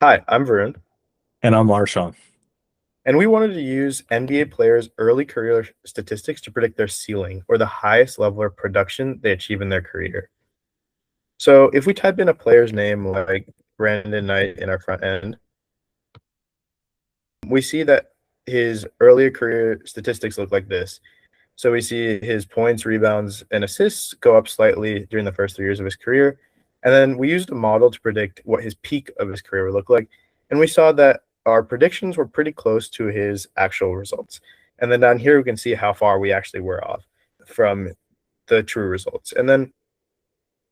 Hi, I'm Varun, And I'm Arshan. and we wanted to use NBA players' early career statistics to predict their ceiling or the highest level of production they achieve in their career. So if we type in a player's name like Brandon Knight in our front end, we see that his earlier career statistics look like this. So we see his points, rebounds, and assists go up slightly during the first 3 years of his career. And then we used a model to predict what his peak of his career would look like. And we saw that our predictions were pretty close to his actual results. And then down here, we can see how far we actually were off from the true results. And then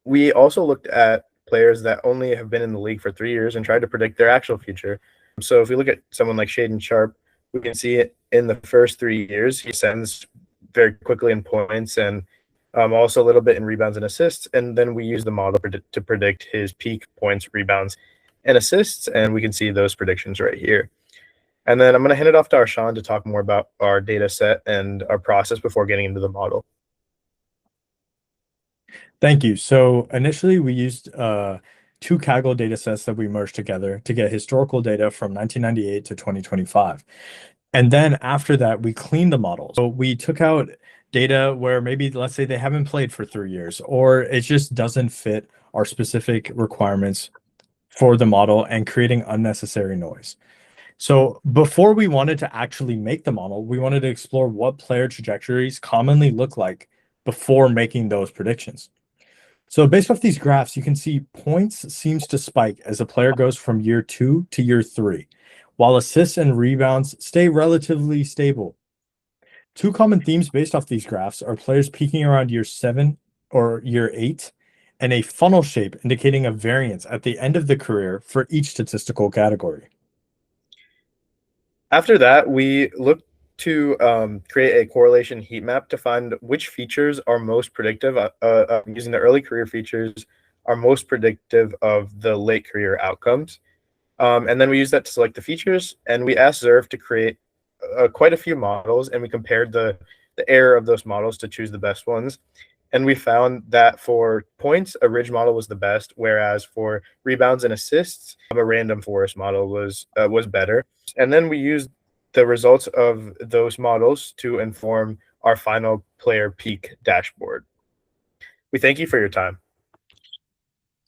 we also looked at players that only have been in the league for 3 years and tried to predict their actual future. So if we look at someone like Shaden Sharp, we can see it in the first 3 years, he ascends very quickly in points and also a little bit in rebounds and assists. And then we use the model to predict his peak points, rebounds, and assists. And we can see those predictions right here. And then I'm going to hand it off to Arshan to talk more about our data set and our process before getting into the model. Thank you. So initially we used two Kaggle data sets that we merged together to get historical data from 1998 to 2025. And then after that, we cleaned the model. So we took out data where maybe, let's say, they haven't played for 3 years, or it just doesn't fit our specific requirements for the model and creating unnecessary noise. So before we wanted to actually make the model, we wanted to explore what player trajectories commonly look like before making those predictions. So based off these graphs, you can see points seems to spike as a player goes from year 2 to year 3, while assists and rebounds stay relatively stable. Two common themes based off these graphs are players peaking around year 7 or year 8, and a funnel shape indicating a variance at the end of the career for each statistical category. After that, we looked to create a correlation heat map to find which features are most predictive using the early career features are most predictive of the late career outcomes. And then we use that to select the features, and we asked Zerve to create quite a few models, and we compared the error of those models to choose the best ones. And we found that for points, a ridge model was the best, whereas for rebounds and assists, a random forest model was better. And then we used the results of those models to inform our final player peak dashboard. We thank you for your time.